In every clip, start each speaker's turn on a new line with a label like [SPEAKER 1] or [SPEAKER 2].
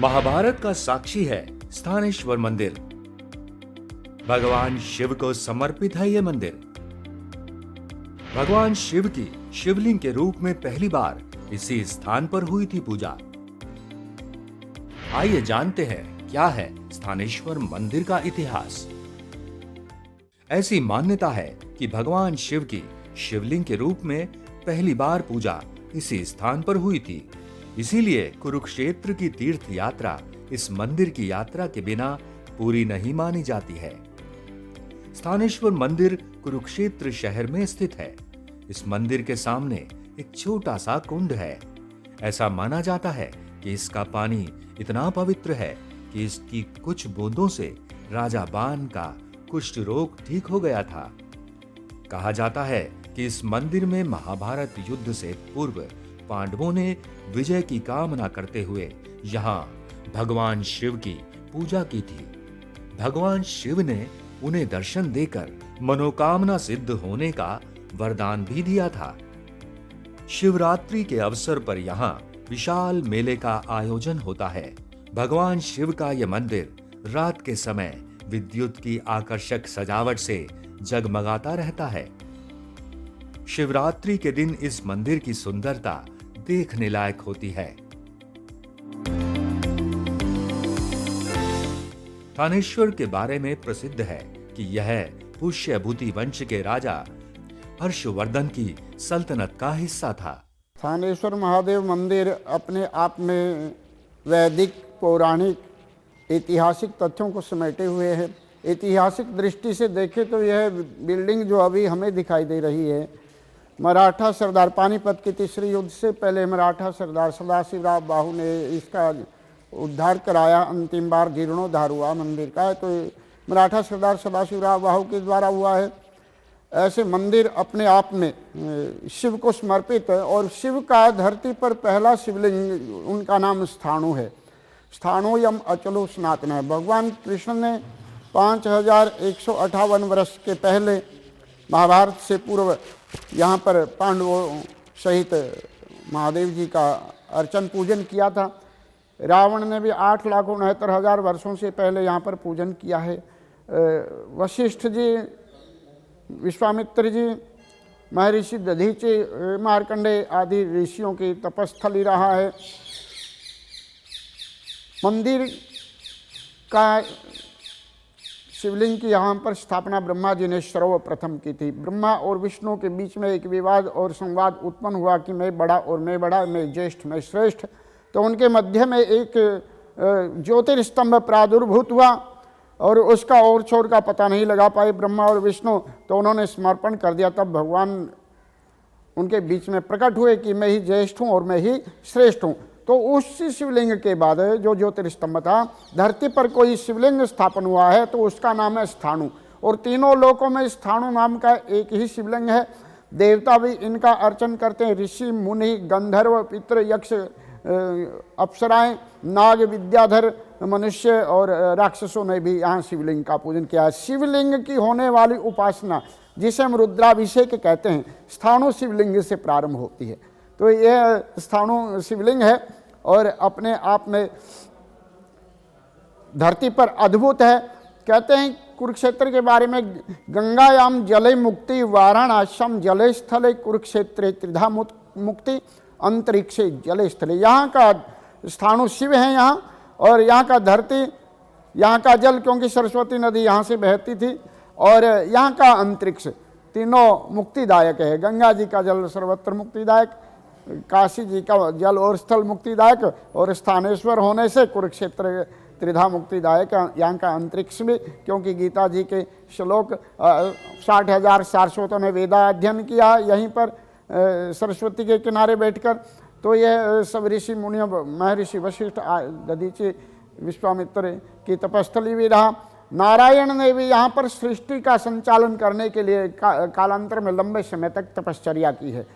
[SPEAKER 1] महाभारत का साक्षी है स्थानेश्वर मंदिर। भगवान शिव को समर्पित है ये मंदिर। भगवान शिव की शिवलिंग के रूप में पहली बार इसी स्थान पर हुई थी पूजा। आइए जानते हैं क्या है स्थानेश्वर मंदिर का इतिहास। ऐसी मान्यता है कि भगवान शिव की शिवलिंग के रूप में पहली बार पूजा इसी स्थान पर हुई थी। इसीलिए कुरुक्षेत्र की तीर्थ यात्रा इस मंदिर की यात्रा के बिना पूरी नहीं मानी जाती है। स्थानेश्वर मंदिर कुरुक्षेत्र शहर में स्थित है। इस मंदिर के सामने एक छोटा सा कुंड है। ऐसा माना जाता है कि इसका पानी इतना पवित्र है कि इसकी कुछ बूंदों से राजा बान का कुष्ठ रोग ठीक हो गया था। कहा जाता है कि इस मंदिर में महाभारत युद्ध से पूर्व पांडवों ने विजय की कामना करते हुए यहाँ भगवान शिव की पूजा की थी। भगवान शिव ने उन्हें दर्शन देकर मनोकामना सिद्ध होने का वरदान भी दिया था। शिवरात्रि के अवसर पर यहाँ विशाल मेले का आयोजन होता है। भगवान शिव का यह मंदिर रात के समय विद्युत की आकर्षक सजावट से जगमगाता रहता है। शिवरात्रि के दिन इस मंदिर की सुंदरता देखने लायक होती है। थानेश्वर के बारे में प्रसिद्ध है कि यह पुष्यभूति वंश के राजा हर्षवर्धन की सल्तनत का हिस्सा था।
[SPEAKER 2] थानेश्वर महादेव मंदिर अपने आप में वैदिक, पौराणिक, ऐतिहासिक तथ्यों को समेटे हुए है। ऐतिहासिक दृष्टि से देखें तो यह बिल्डिंग जो अभी हमें दिखाई दे रही है, मराठा सरदार पानीपत के तीसरे युद्ध से पहले मराठा सरदार सदाशिवराव बाहू ने इसका उद्धार कराया। अंतिम बार जीर्णोद्धार हुआ मंदिर का, तो मराठा सरदार सदाशिवराव बाहू के द्वारा हुआ है। ऐसे मंदिर अपने आप में शिव को समर्पित है। और शिव का धरती पर पहला शिवलिंग, उनका नाम स्थाणु है। स्थाणुयम अचलो सनातन है। भगवान कृष्ण ने 5158 वर्ष के पहले महाभारत से पूर्व यहाँ पर पांडवों सहित महादेव जी का अर्चन पूजन किया था। रावण ने भी 8,69,000 वर्षों से पहले यहाँ पर पूजन किया है। वशिष्ठ जी, विश्वामित्र जी, महर्षि दधीचि, मार्कंडेय आदि ऋषियों की तपस्थली रहा है। मंदिर का शिवलिंग की यहाँ पर स्थापना ब्रह्मा जी ने सर्वप्रथम की थी। ब्रह्मा और विष्णु के बीच में एक विवाद और संवाद उत्पन्न हुआ कि मैं बड़ा और मैं बड़ा, मैं ज्येष्ठ, मैं श्रेष्ठ। तो उनके मध्य में एक ज्योतिर्स्तंभ प्रादुर्भूत हुआ और उसका और छोर का पता नहीं लगा पाए ब्रह्मा और विष्णु, तो उन्होंने समर्पण कर दिया। तब भगवान उनके बीच में प्रकट हुए कि मैं ही ज्येष्ठ हूँ और मैं ही श्रेष्ठ हूँ। तो उसी शिवलिंग के बाद जो ज्योतिर्स्तंभ था, धरती पर कोई शिवलिंग स्थापन हुआ है तो उसका नाम है स्थाणु। और तीनों लोकों में स्थाणु नाम का एक ही शिवलिंग है। देवता भी इनका अर्चन करते हैं। ऋषि, मुनि, गंधर्व, पितृ, यक्ष, अप्सराएं, नाग, विद्याधर, मनुष्य और राक्षसों ने भी यहाँ शिवलिंग का पूजन किया है। शिवलिंग की होने वाली उपासना, जिसे हम रुद्राभिषेक कहते हैं, स्थाणु शिवलिंग से प्रारंभ होती है। तो यह स्थाणु शिवलिंग है और अपने आप में धरती पर अद्भुत है। कहते हैं कुरुक्षेत्र के बारे में, गंगायाम जले मुक्ति, वाराणस्याम जले स्थले, कुरुक्षेत्रे त्रिधा मुक्ति, अंतरिक्षे जले स्थले। यहाँ का स्थाणु शिव है यहाँ, और यहाँ का धरती, यहाँ का जल, क्योंकि सरस्वती नदी यहाँ से बहती थी, और यहाँ का अंतरिक्ष, तीनों मुक्तिदायक है। गंगा जी का जल सर्वत्र मुक्तिदायक, काशी जी का जल और स्थल मुक्तिदायक, और स्थानेश्वर होने से कुरुक्षेत्र त्रिधा मुक्तिदायक। यहाँ का अंतरिक्ष भी, क्योंकि गीता जी के श्लोक 60,000 सारस्वतों ने वेदा अध्ययन किया यहीं पर सरस्वती के किनारे बैठकर। तो यह सब ऋषि मुनियों, महर्षि वशिष्ठ, दधीचि, विश्वामित्र की तपस्थली भी रहा। नारायण ने भी यहाँ पर सृष्टि का संचालन करने के लिए कालांतर में लंबे समय तक तपश्चर्या की है।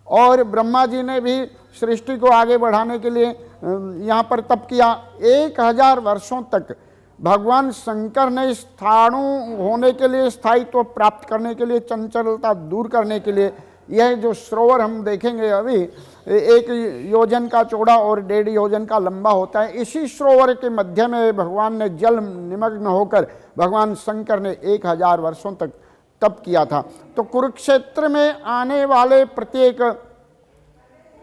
[SPEAKER 2] और ब्रह्मा जी ने भी सृष्टि को आगे बढ़ाने के लिए यहाँ पर तप किया। 1000 वर्षों तक भगवान शंकर ने स्थाणु होने के लिए, स्थायित्व प्राप्त करने के लिए, चंचलता दूर करने के लिए यह जो सरोवर हम देखेंगे अभी 1 योजन का चौड़ा और 1.5 योजन का लंबा होता है। इसी सरोवर के मध्य में भगवान ने जल निमग्न होकर भगवान शंकर ने 1000 वर्षों तक तप किया था। तो कुरुक्षेत्र में आने वाले प्रत्येक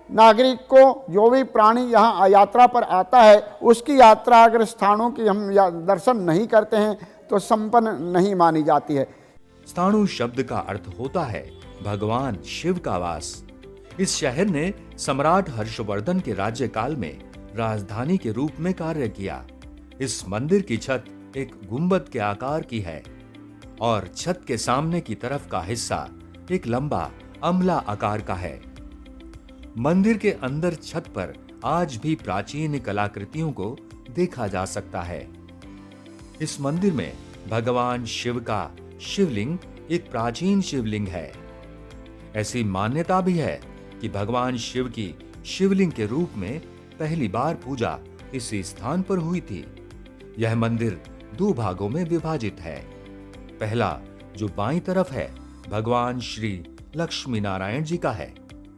[SPEAKER 2] नागरिक को, जो भी प्राणी यहाँ यात्रा पर आता है, उसकी यात्रा अगर स्थानों की हम दर्शन नहीं करते हैं तो संपन्न नहीं मानी जाती है।
[SPEAKER 1] स्थाणु शब्द का अर्थ होता है भगवान शिव का वास। इस शहर ने सम्राट हर्षवर्धन के राज्यकाल में राजधानी के रूप में कार्य किया। इस मंदिर की छत एक गुंबद के आकार की है और छत के सामने की तरफ का हिस्सा एक लंबा अम्ला आकार का है। मंदिर के अंदर छत पर आज भी प्राचीन कलाकृतियों को देखा जा सकता है। इस मंदिर में भगवान शिव का शिवलिंग एक प्राचीन शिवलिंग है। ऐसी मान्यता भी है कि भगवान शिव की शिवलिंग के रूप में पहली बार पूजा इसी स्थान पर हुई थी। यह मंदिर 2 भागों में विभाजित है। पहला, जो बाईं तरफ है, भगवान श्री लक्ष्मी नारायण जी का है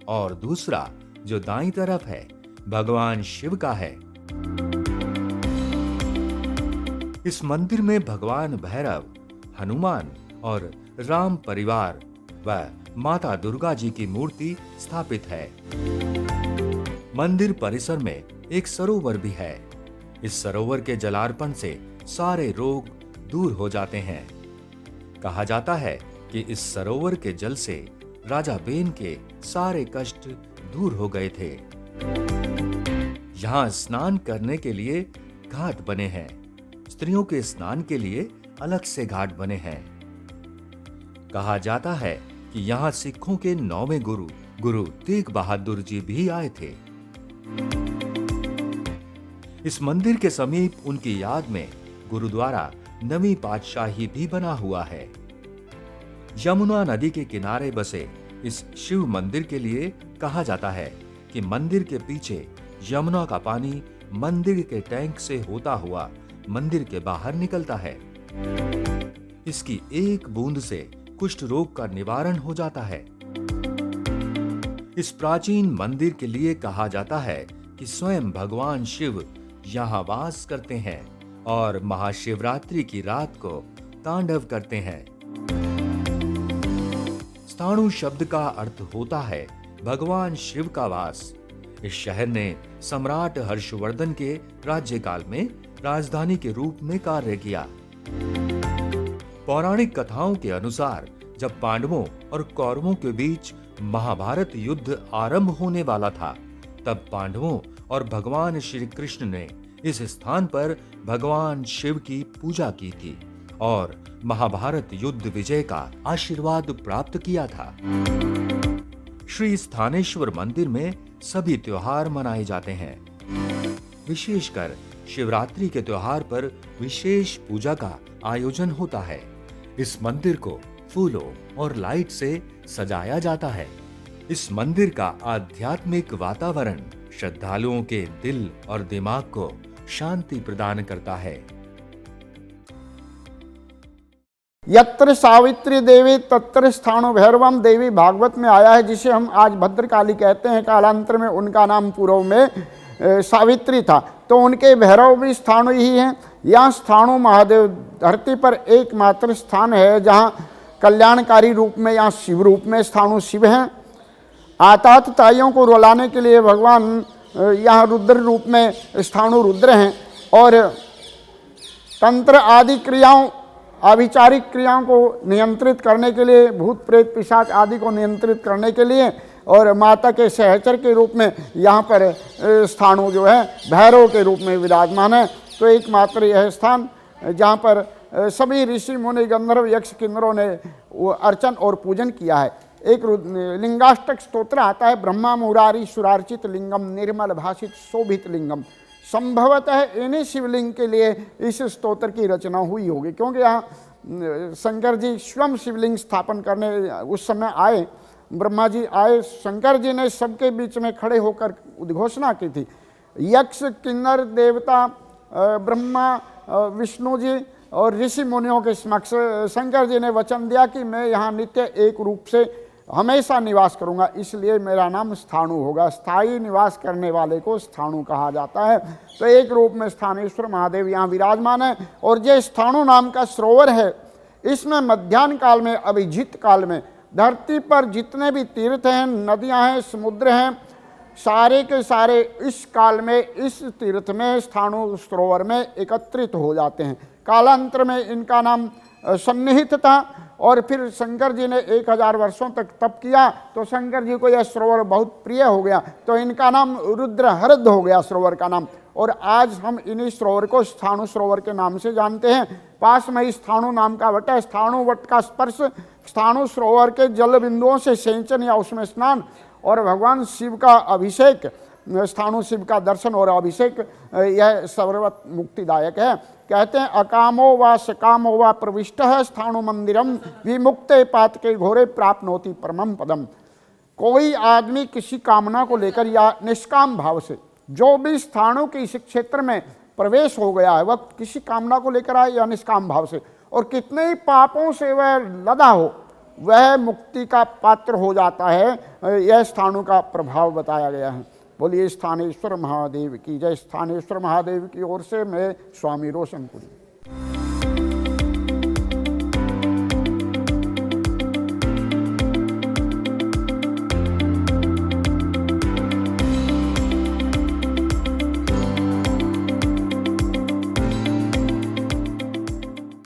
[SPEAKER 1] और दूसरा, जो दाईं तरफ है, भगवान शिव का है। इस मंदिर में भगवान भैरव, हनुमान और राम परिवार व माता दुर्गा जी की मूर्ति स्थापित है। मंदिर परिसर में एक सरोवर भी है। इस सरोवर के जलार्पण से सारे रोग दूर हो जाते हैं। कहा जाता है कि इस सरोवर के जल से राजा बेन के सारे कष्ट दूर हो गए थे। यहाँ स्नान करने के लिए घाट बने हैं। स्त्रियों के स्नान के लिए अलग से घाट बने हैं। कहा जाता है कि यहाँ सिखों के 9वें गुरु तेग बहादुर जी भी आए थे। इस मंदिर के समीप उनकी याद में गुरुद्वारा नवीं पातशाही भी बना हुआ है। यमुना नदी के किनारे बसे इस शिव मंदिर के लिए कहा जाता है कि मंदिर के पीछे यमुना का पानी मंदिर के टैंक से होता हुआ मंदिर के बाहर निकलता है। इसकी एक बूंद से कुष्ठ रोग का निवारण हो जाता है। इस प्राचीन मंदिर के लिए कहा जाता है कि स्वयं भगवान शिव यहाँ वास करते हैं और महाशिवरात्रि की रात को तांडव करते हैं। स्थाणु शब्द का अर्थ होता है भगवान शिव का वास। इस शहर ने सम्राट हर्षवर्धन के राज्यकाल में राजधानी के रूप में कार्य किया। पौराणिक कथाओं के अनुसार जब पांडवों और कौरवों के बीच महाभारत युद्ध आरंभ होने वाला था, तब पांडवों और भगवान श्री कृष्ण ने इस स्थान पर भगवान शिव की पूजा की थी और महाभारत युद्ध विजय का आशीर्वाद प्राप्त किया था। श्री स्थानेश्वर मंदिर में सभी त्योहार मनाए जाते हैं। विशेषकर शिवरात्रि के त्योहार पर विशेष पूजा का आयोजन होता है। इस मंदिर को फूलों और लाइट से सजाया जाता है। इस मंदिर का आध्यात्मिक वातावरण श्रद्धालुओं के दिल और दिमाग को शांति प्रदान करता है।
[SPEAKER 2] यत्र सावित्री देवी तत्र स्थाणु भैरवम देवी भागवत में आया है, जिसे हम आज भद्रकाली कहते हैं। कालांतर में उनका नाम पूर्व में सावित्री था, तो उनके भैरव भी स्थाणु ही हैं। यहाँ स्थाणु महादेव धरती पर एकमात्र स्थान है जहाँ कल्याणकारी रूप में, यहाँ शिव रूप में स्थाणु शिव हैं। आतताइयों को रुलाने के लिए भगवान यहाँ रुद्र रूप में स्थाणु रुद्र हैं और तंत्र आदि क्रियाओं, आभिचारिक क्रियाओं को नियंत्रित करने के लिए, भूत प्रेत पिशाच आदि को नियंत्रित करने के लिए, और माता के सहचर के रूप में यहाँ पर स्थाणु जो है भैरव के रूप में विराजमान है। तो एकमात्र यह स्थान जहाँ पर सभी ऋषि मुनि गंधर्व यक्ष किन्नरों ने वो अर्चन और पूजन किया है। एक लिंगाष्टक स्तोत्र आता है, ब्रह्मा मुरारी सुरार्चित लिंगम निर्मल भाषित शोभित लिंगम। संभवतः इन्हीं शिवलिंग के लिए इस स्तोत्र की रचना हुई होगी, क्योंकि यहाँ शंकर जी स्वयं शिवलिंग स्थापन करने उस समय आए। ब्रह्मा जी आए, शंकर जी ने सबके बीच में खड़े होकर उद्घोषणा की थी। यक्ष किन्नर देवता ब्रह्मा विष्णु जी और ऋषि मुनियों के समक्ष शंकर जी ने वचन दिया कि मैं यहाँ नित्य एक रूप से हमेशा निवास करूंगा, इसलिए मेरा नाम स्थाणु होगा। स्थायी निवास करने वाले को स्थाणु कहा जाता है। तो एक रूप में स्थानेश्वर महादेव यहाँ विराजमान है। और जो स्थाणु नाम का सरोवर है, इसमें मध्याह्न काल में, अभिजित काल में धरती पर जितने भी तीर्थ हैं, नदियां हैं, समुद्र हैं, सारे के सारे इस काल में इस तीर्थ में स्थाणु सरोवर में एकत्रित हो जाते हैं। कालांतर में इनका नाम सन्निहित था और फिर शंकर जी ने 1000 वर्षों तक तप किया तो शंकर जी को यह सरोवर बहुत प्रिय हो गया, तो इनका नाम रुद्रहृद हो गया सरोवर का नाम। और आज हम इन्हीं सरोवर को स्थाणु सरोवर के नाम से जानते हैं। पास में ही स्थाणु नाम का वट है। स्थाणु वट का स्पर्श, स्थाणु सरोवर के जल बिंदुओं से सेंचन या उसमें स्नान और भगवान शिव का अभिषेक, स्थाणु शिव का दर्शन और अभिषेक, यह सर्वत मुक्तिदायक है। कहते हैं अकामो व सकामो व प्रविष्ट है स्थाणु मंदिरम विमुक्ते पात के घोरे प्राप्नोति परमम पदम। कोई आदमी किसी कामना को लेकर या निष्काम भाव से जो भी स्थाणु के इस क्षेत्र में प्रवेश हो गया है, वह किसी कामना को लेकर आए या निष्काम भाव से, और कितने ही पापों से वह लदा हो, वह मुक्ति का पात्र हो जाता है। यह स्थाणु का प्रभाव बताया गया है। बोलिए स्थानेश्वर महादेव की जय। स्थानेश्वर महादेव की ओर से मैं स्वामी रोशनपुरी।